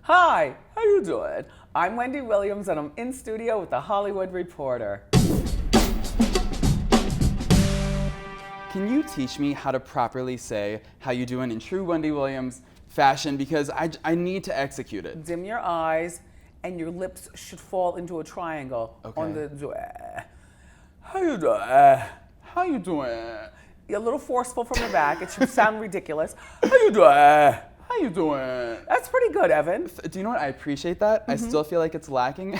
Hi, how you doing? I'm Wendy Williams and I'm in studio with the Hollywood Reporter. Can you teach me how to properly say how you doing in true Wendy Williams fashion, because I need to execute it. Dim your eyes and your lips should fall into a triangle on the how you doing? How you doing? You're a little forceful from the back. It should sound ridiculous. How you doing? How you doing? That's pretty good, Evan. Do you know what? I appreciate that. I still feel like it's lacking,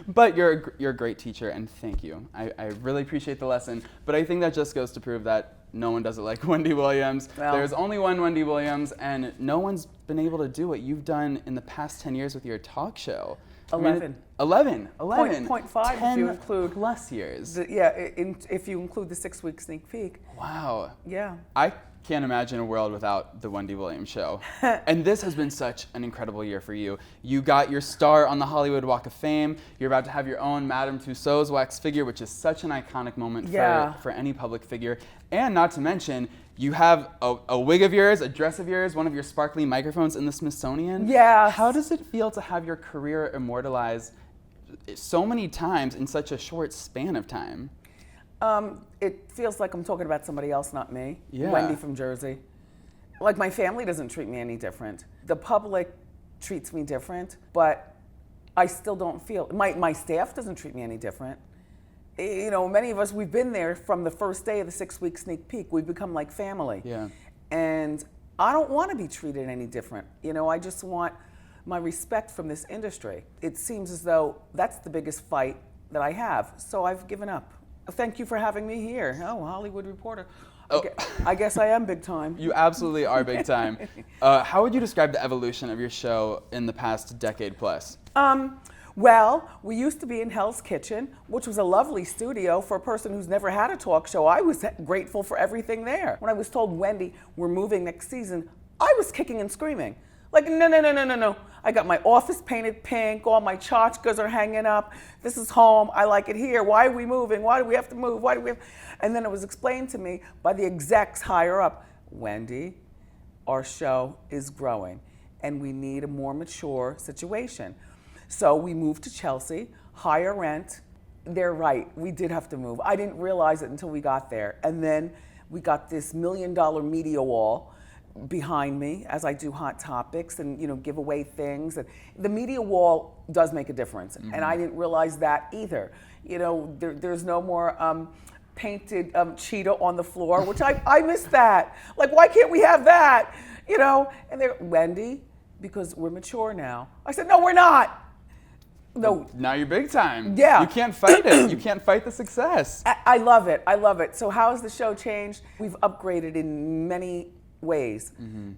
but you're a great teacher, and thank you. I really appreciate the lesson, but I think that just goes to prove that no one does it like Wendy Williams. Well, there's only one Wendy Williams, and no one's been able to do what you've done in the past 10 years with your talk show. 11. 11. 0.5 if you include plus years. If you include the 6-week sneak peek. Wow. Yeah. I can't imagine a world without the Wendy Williams Show. And this has been such an incredible year for you. You got your star on the Hollywood Walk of Fame. You're about to have your own Madame Tussauds wax figure, which is such an iconic moment for any public figure. And not to mention, you have a wig of yours, a dress of yours, one of your sparkly microphones in the Smithsonian. Yeah. How does it feel to have your career immortalized so many times in such a short span of time? It feels like I'm talking about somebody else, not me. Yeah. Wendy from Jersey. Like, my family doesn't treat me any different. The public treats me different, but I still don't feel, my staff doesn't treat me any different. You know, many of us, we've been there from the first day of the 6-week sneak peek. We've become like family. Yeah. And I don't want to be treated any different. You know, I just want my respect from this industry. It seems as though that's the biggest fight that I have, so I've given up. Thank you for having me here. Oh, Hollywood Reporter. Oh. I guess I am big time. You absolutely are big time. How would you describe the evolution of your show in the past decade plus? Well, we used to be in Hell's Kitchen, which was a lovely studio for a person who's never had a talk show. I was grateful for everything there. When I was told, Wendy, we're moving next season, I was kicking and screaming. Like, no. I got my office painted pink, all my tchotchkes are hanging up. This is home, I like it here. Why are we moving? Why do we have to move? Why do we have... And then it was explained to me by the execs higher up, Wendy, our show is growing and we need a more mature situation. So we moved to Chelsea, higher rent. They're right, we did have to move. I didn't realize it until we got there. And then we got this $1 million media wall behind me as I do Hot Topics and, you know, give away things. And the media wall does make a difference. And I didn't realize that either. You know, there's no more painted cheetah on the floor, which I miss that. Like, why can't we have that? You know, and they're, Wendy, because we're mature now. I said, no, we're not. No. Now you're big time. Yeah. You can't fight it. You can't fight the success. I love it. I love it. So how has the show changed? We've upgraded in many ways,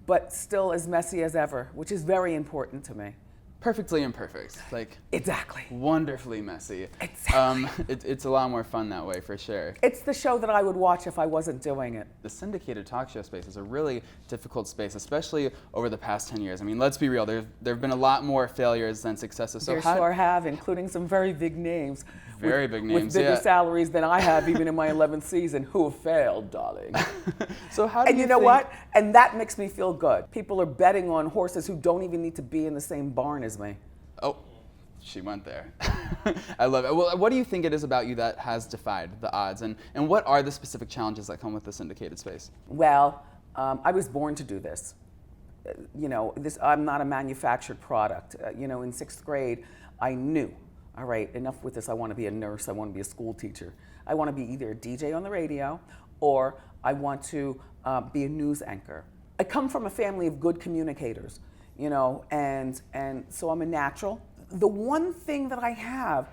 but still as messy as ever, which is very important to me. Perfectly imperfect. Like, exactly. Wonderfully messy. Exactly. It's a lot more fun that way, for sure. It's the show that I would watch if I wasn't doing it. The syndicated talk show space is a really difficult space, especially over the past 10 years. I mean, let's be real, there have been a lot more failures than successes. So there sure have, including some very big names. Very big names, with bigger salaries than I have even in my 11th season, who have failed, darling. So how do you know what? And that makes me feel good. People are betting on horses who don't even need to be in the same barn as me. Oh, she went there. I love it. Well, what do you think it is about you that has defied the odds? And what are the specific challenges that come with the syndicated space? Well, I was born to do this. You know, I'm not a manufactured product. You know, in 6th grade, I knew, all right, enough with this. I want to be a nurse. I want to be a school teacher. I want to be either a DJ on the radio or I want to be a news anchor. I come from a family of good communicators, you know, and so I'm a natural. The one thing that I have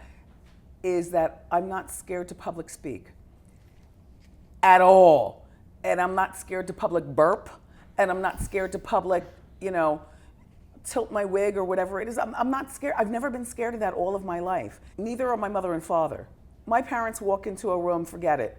is that I'm not scared to public speak at all. And I'm not scared to public burp, and I'm not scared to public, you know, tilt my wig or whatever it is. I'm not scared. I've never been scared of that all of my life. Neither are my mother and father. My parents walk into a room, forget it.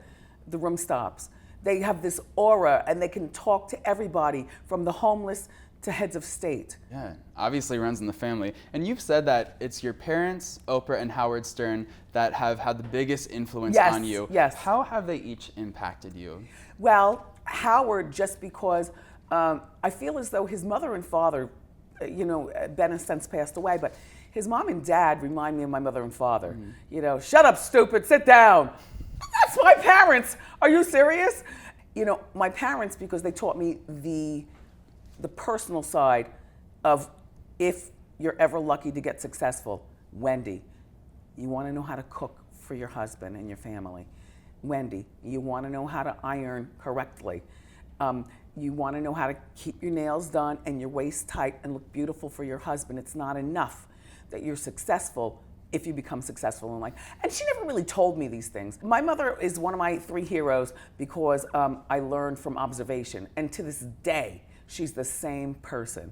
The room stops. They have this aura and they can talk to everybody from the homeless to heads of state. Yeah, obviously runs in the family. And you've said that it's your parents, Oprah and Howard Stern, that have had the biggest influence on you. Yes. How have they each impacted you? Well, Howard, just because I feel as though his mother and father Ben has since passed away, but his mom and dad remind me of my mother and father. Shut up, stupid, sit down. That's my parents. Are you serious? My parents, because they taught me the personal side of, if you're ever lucky to get successful, Wendy, you want to know how to cook for your husband and your family. Wendy, you want to know how to iron correctly. You want to know how to keep your nails done and your waist tight and look beautiful for your husband. It's not enough that you're successful if you become successful in life. And she never really told me these things. My mother is one of my 3 heroes because I learned from observation. And to this day, she's the same person.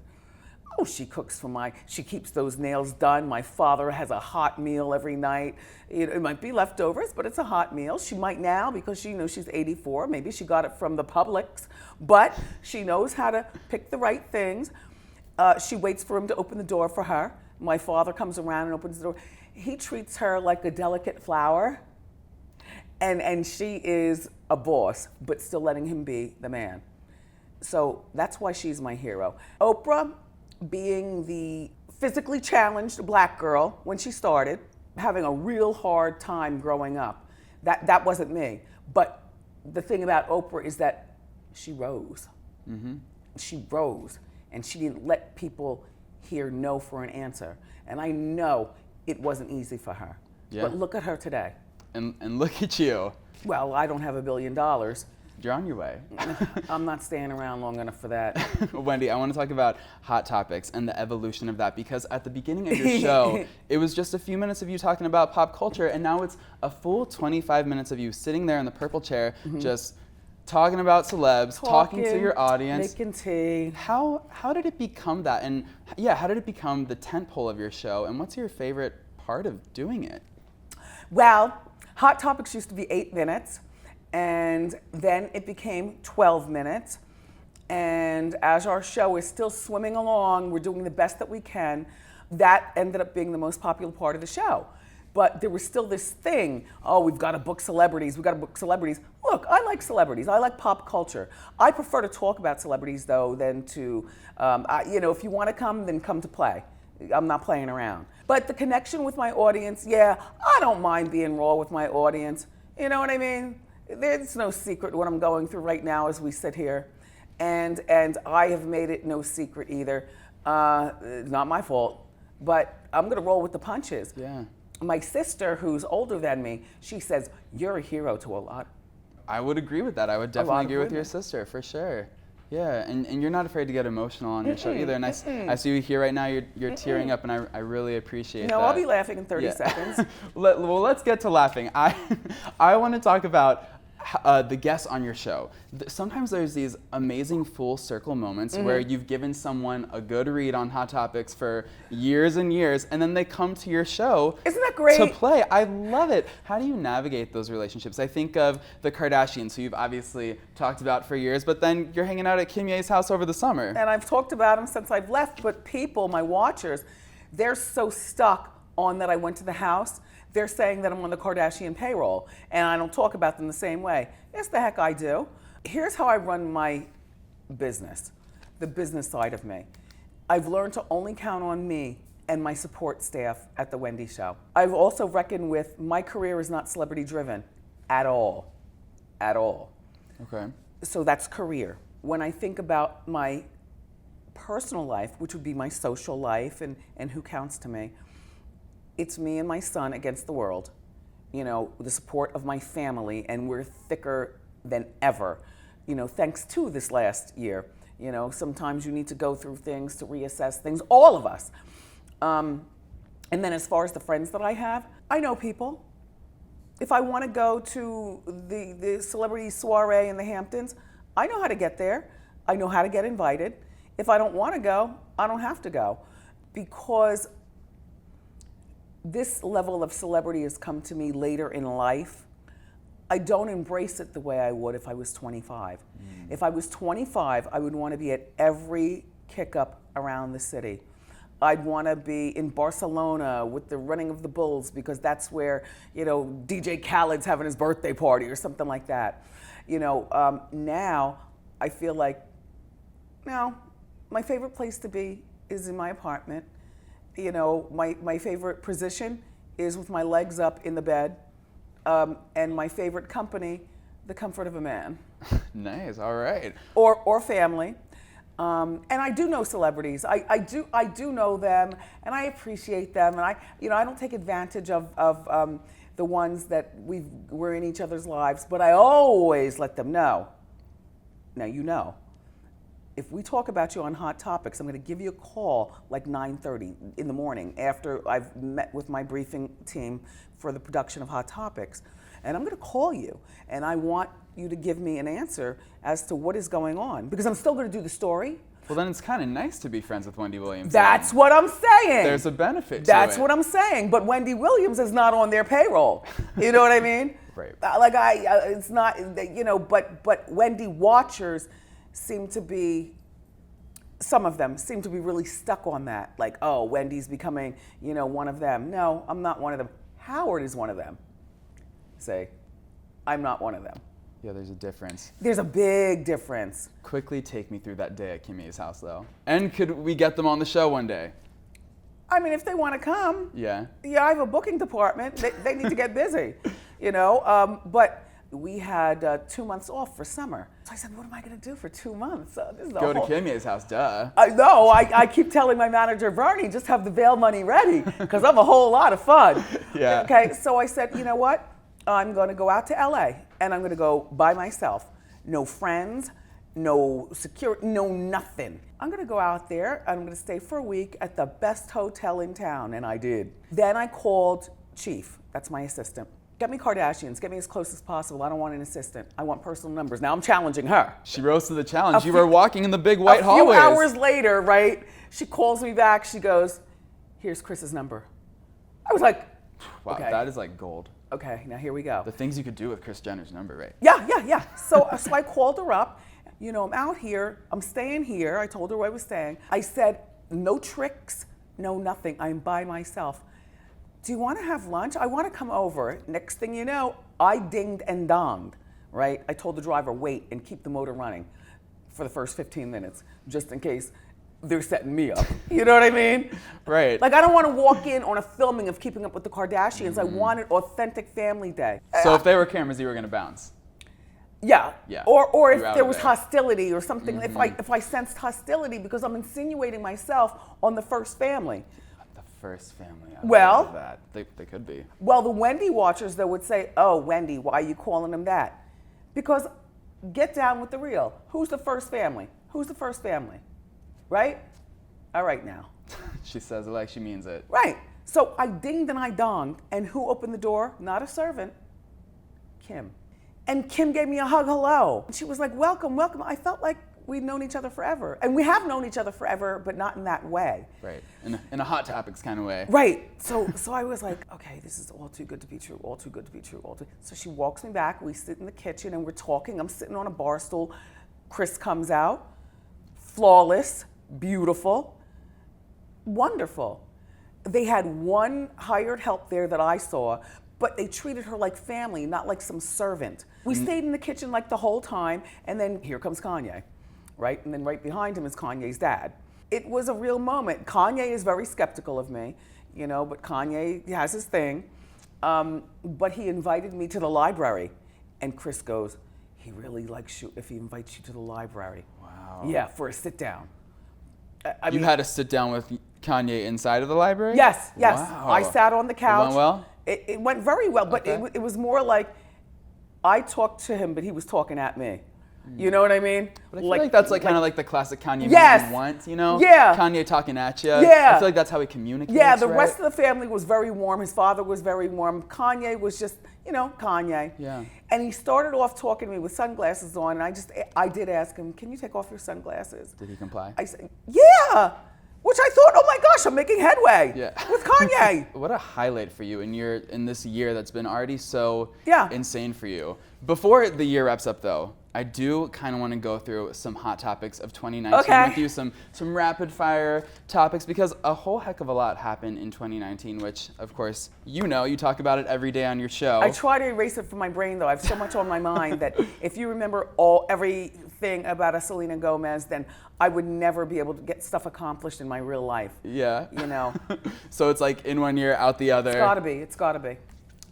Oh, she cooks she keeps those nails done. My father has a hot meal every night. It might be leftovers, but it's a hot meal. She might now, because she's 84. Maybe she got it from the Publix, but she knows how to pick the right things. She waits for him to open the door for her. My father comes around and opens the door. He treats her like a delicate flower, and she is a boss, but still letting him be the man. So that's why she's my hero. Oprah, being the physically challenged black girl when she started, having a real hard time growing up. That wasn't me. But the thing about Oprah is that she rose. She rose, and she didn't let people hear no for an answer. And I know it wasn't easy for her. Yeah. But look at her today. And look at you. Well, I don't have $1 billion. You're on your way. I'm not staying around long enough for that. Wendy, I want to talk about Hot Topics and the evolution of that, because at the beginning of your show, it was just a few minutes of you talking about pop culture, and now it's a full 25 minutes of you sitting there in the purple chair, just talking about celebs, talking to your audience. Making tea. How did it become that? And yeah, how did it become the tentpole of your show? And what's your favorite part of doing it? Well, Hot Topics used to be 8 minutes. And then it became 12 minutes. And as our show is still swimming along, we're doing the best that we can, that ended up being the most popular part of the show. But there was still this thing, we've got to book celebrities, Look, I like celebrities, I like pop culture. I prefer to talk about celebrities, though, than to, if you want to come, then come to play. I'm not playing around. But the connection with my audience, I don't mind being raw with my audience. You know what I mean? There's no secret what I'm going through right now as we sit here. And I have made it no secret either. Not my fault, but I'm going to roll with the punches. Yeah. My sister, who's older than me, she says, you're a hero to a lot. I would agree with that. I would definitely agree with your sister, for sure. Yeah, and you're not afraid to get emotional on your show either. And I see you here right now, you're tearing up, and I really appreciate that. I'll be laughing in 30 seconds. Well, let's get to laughing. I want to talk about the guests on your show. Sometimes there's these amazing full circle moments where you've given someone a good read on Hot Topics for years and years, and then they come to your show. Isn't that great? To play. I love it. How do you navigate those relationships? I think of the Kardashians, who you've obviously talked about for years, but then you're hanging out at Kim Ye's house over the summer. And I've talked about them since I've left, but people, my watchers, they're so stuck on that I went to the house. They're saying that I'm on the Kardashian payroll, and I don't talk about them the same way. Yes, the heck I do. Here's how I run my business, the business side of me. I've learned to only count on me and my support staff at The Wendy Show. I've also reckoned with my career is not celebrity driven at all, at all. Okay. So that's career. When I think about my personal life, which would be my social life and who counts to me, it's me and my son against the world, the support of my family, and we're thicker than ever, thanks to this last year. Sometimes you need to go through things to reassess things, all of us. And then as far as the friends that I have, I know people. If I want to go to the celebrity soiree in the Hamptons, I know how to get there. I know how to get invited. If I don't want to go, I don't have to go, because this level of celebrity has come to me later in life. I don't embrace it the way I would if I was 25. If I was 25, I would want to be at every kick-up around the city. I'd want to be in Barcelona with the running of the bulls, because that's where, DJ Khaled's having his birthday party or something like that. Now I feel like, my favorite place to be is in my apartment. You know, my favorite position is with my legs up in the bed. And my favorite company, the comfort of a man. Nice, all right. Or family. And I do know celebrities. I do know them, and I appreciate them. And I don't take advantage of the ones that we're in each other's lives, but I always let them know. Now, you know, if we talk about you on Hot Topics, I'm going to give you a call like 9:30 in the morning after I've met with my briefing team for the production of Hot Topics. And I'm going to call you, and I want you to give me an answer as to what is going on, because I'm still going to do the story. Well, then it's kind of nice to be friends with Wendy Williams. That's what I'm saying. There's a benefit to it. That's what I'm saying. But Wendy Williams is not on their payroll. You know what I mean? Right. It's not, you know, but Wendy watchers seem to be, some of them seem to be really stuck on that. Like, oh, Wendy's becoming, you know, one of them. No, I'm not one of them. Howard is one of them. Say, I'm not one of them. Yeah, there's a difference. There's a big difference. Quickly take me through that day at Kimmy's house, though. And could we get them on the show one day? I mean, if they want to come. Yeah. Yeah, I have a booking department. They need to get busy, you know. But we had 2 months off for summer. So I said, what am I going to do for 2 months? This is Go to Kimmy's house, duh. I know. I keep telling my manager, Bernie, just have the bail money ready, because I'm a whole lot of fun. Yeah. Okay, so I said, you know what? I'm going to go out to LA, and I'm going to go by myself. No friends, no security, no nothing. I'm going to go out there, and I'm going to stay for a week at the best hotel in town, and I did. Then I called Chief, that's my assistant. Get me Kardashians, get me as close as possible. I don't want an assistant. I want personal numbers. Now I'm challenging her. She rose to the challenge. You were walking in the big white hallways. A few hours later, right, she calls me back. She goes, here's Chris's number. I was like, wow, okay. That is like gold. Okay, now here we go. The things you could do with Kris Jenner's number, right? Yeah. So I called her up. You know, I'm out here. I'm staying here. I told her where I was staying. I said, no tricks, no nothing. I'm by myself. Do you want to have lunch? I want to come over. Next thing you know, I dinged and donged, right? I told the driver, wait and keep the motor running for the first 15 minutes, just in case they're setting me up. You know what I mean? Right. Like, I don't want to walk in on a filming of Keeping Up with the Kardashians. Mm-hmm. I wanted authentic family day. So if there were cameras, you were going to bounce? Yeah. Or if there was hostility or something, Mm-hmm. if I sensed hostility, because I'm insinuating myself on the first family. The first family. I Well, that. They could be. Well, the Wendy watchers, they would say, oh, Wendy, why are you calling them that? Because get down with the real. Who's the first family? Who's the first family? Right? All right now. She says it like she means it. Right. So I dinged and I donged, and who opened the door? Not a servant. Kim. And Kim gave me a hug, hello. And she was like, welcome, welcome. I felt like we'd known each other forever. And we have known each other forever, but not in that way. Right. In a Hot Topics kind of way. Right. So I was like, okay, this is all too good to be true, all too good to be true, So she walks me back, we sit in the kitchen and we're talking. I'm sitting on a bar stool. Kris comes out, flawless, beautiful, wonderful. They had one hired help there that I saw, but they treated her like family, not like some servant. We stayed in the kitchen like the whole time, and then here comes Kanye, right? And then right behind him is Kanye's dad. It was a real moment. Kanye is very skeptical of me, you know, but Kanye has his thing. But he invited me to the library, and Kris goes, he really likes you if he invites you to the library. Wow. Yeah, for a sit down. You had to sit down with Kanye inside of the library? Yes. Wow. I sat on the couch. It went well? It went very well, but Okay. it was more like I talked to him, but he was talking at me. You know what I mean? But I feel like that's kind of like the classic Kanye Yes. movie once, you know? Yeah. Kanye talking at you. Yeah. I feel like that's how he communicates. Yeah, the right? rest of the family was very warm. His father was very warm. Kanye was just, you know, Kanye. Yeah. And he started off talking to me with sunglasses on, and I did ask him, can you take off your sunglasses? Did he comply? I said, yeah. Which I thought, oh my gosh, I'm making headway Yeah. with Kanye. What a highlight for you in this year that's been already so Yeah. insane for you. Before the year wraps up, though, I do kind of want to go through some hot topics of 2019 Okay. with you, some rapid fire topics, because a whole heck of a lot happened in 2019, which, of course, you talk about it every day on your show. I try to erase it from my brain, though. I have so much on my mind that if you remember everything about a Selena Gomez, then I would never be able to get stuff accomplished in my real life. Yeah. You know. So it's like in one year, out the other. It's gotta be.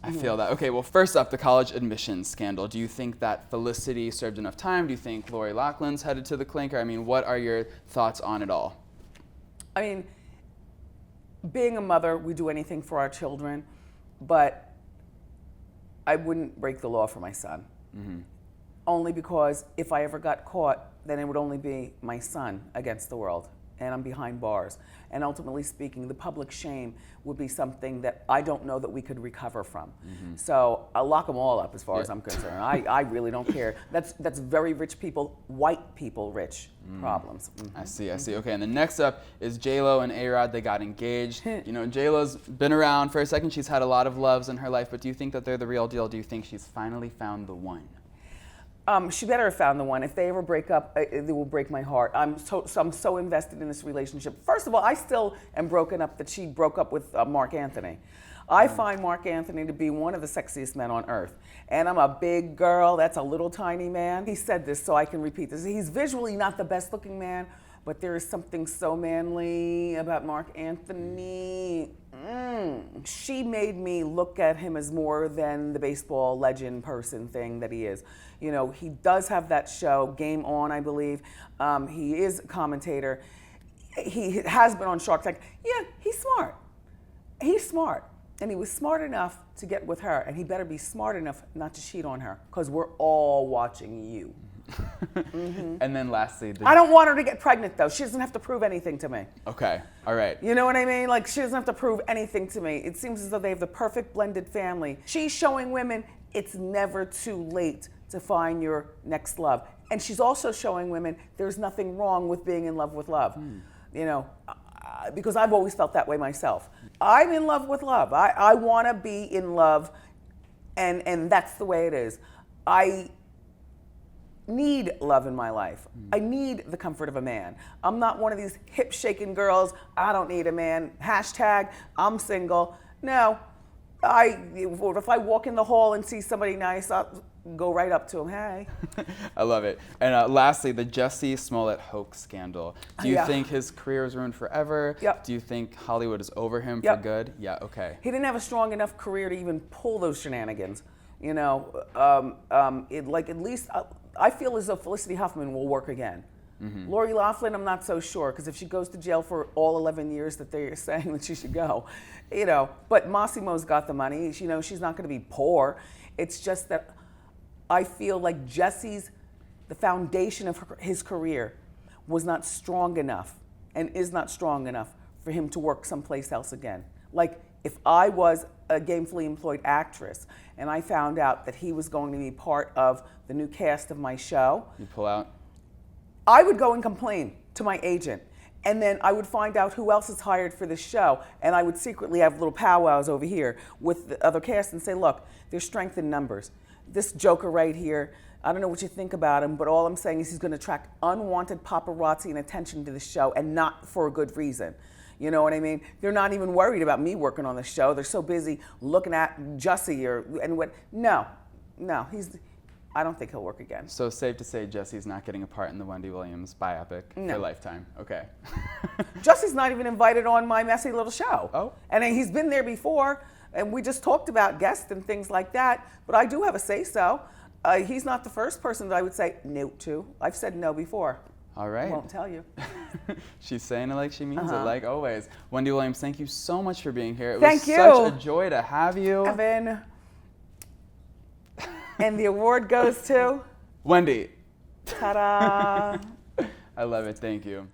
I feel that. Okay, well, first up, the college admissions scandal. Do you think that Felicity served enough time? Do you think Lori Loughlin's headed to the clinker? I mean, what are your thoughts on it all? I mean, being a mother, we do anything for our children, but I wouldn't break the law for my son. Mm-hmm. Only because if I ever got caught, then it would only be my son against the world, and I'm behind bars. And ultimately speaking, the public shame would be something that I don't know that we could recover from. Mm-hmm. So I'll lock them all up as far as I'm concerned. I really don't care. That's very rich people, white people rich problems. Mm-hmm. I see. Okay, and then next up is J-Lo and A-Rod. They got engaged. J-Lo's been around for a second. She's had a lot of loves in her life, but do you think that they're the real deal? Do you think she's finally found the one? She better have found the one. If they ever break up, it will break my heart. I'm so invested in this relationship. First of all, I still am broken up that she broke up with Mark Anthony. I find Mark Anthony to be one of the sexiest men on earth. And I'm a big girl, that's a little tiny man. He said this, so I can repeat this. He's visually not the best looking man, but there is something so manly about Mark Anthony. She made me look at him as more than the baseball legend person thing that he is. He does have that show, Game On, I believe. He is a commentator. He has been on Shark Tank. Yeah, he's smart. He's smart. And he was smart enough to get with her, and he better be smart enough not to cheat on her, because we're all watching you. Mm-hmm. And then lastly, I don't want her to get pregnant, though. She doesn't have to prove anything to me. Okay, all right. You know what I mean? Like, she doesn't have to prove anything to me. It seems as though they have the perfect blended family. She's showing women it's never too late to find your next love. And she's also showing women there's nothing wrong with being in love with love. Because I've always felt that way myself. I'm in love with love. I want to be in love, and that's the way it is. I need love in my life. I need the comfort of a man. I'm not one of these hip-shaking girls, I don't need a man, # I'm single. No, if I walk in the hall and see somebody nice, I'll go right up to him, hey. I love it. And lastly, the Jussie Smollett hoax scandal. Do you think his career is ruined forever? Yep. Do you think Hollywood is over him for good? Yeah, okay. He didn't have a strong enough career to even pull those shenanigans. At least I feel as though Felicity Huffman will work again. Mm-hmm. Lori Loughlin, I'm not so sure, because if she goes to jail for all 11 years that they're saying that she should go, But Massimo's got the money. She's not going to be poor. It's just that I feel like the foundation of his career was not strong enough, and is not strong enough for him to work someplace else again. Like, if I was a gainfully employed actress and I found out that he was going to be part of the new cast of my show, you pull out? I would go and complain to my agent, and then I would find out who else is hired for this show, and I would secretly have little powwows over here with the other cast and say, look, there's strength in numbers. This joker right here, I don't know what you think about him, but all I'm saying is he's going to attract unwanted paparazzi and attention to the show, and not for a good reason. You know what I mean? They're not even worried about me working on the show. They're so busy looking at Jussie I don't think he'll work again. So safe to say Jussie's not getting a part in the Wendy Williams biopic for Lifetime. Okay. Jussie's not even invited on my messy little show. Oh. And he's been there before, and we just talked about guests and things like that, but I do have a say-so. He's not the first person that I would say no to. I've said no before. All right. I won't tell you. She's saying it like she means it, like always. Wendy Williams, thank you so much for being here. It Thank was you. Such a joy to have you. Evan. And the award goes to? Wendy. Ta-da. I love it. Thank you.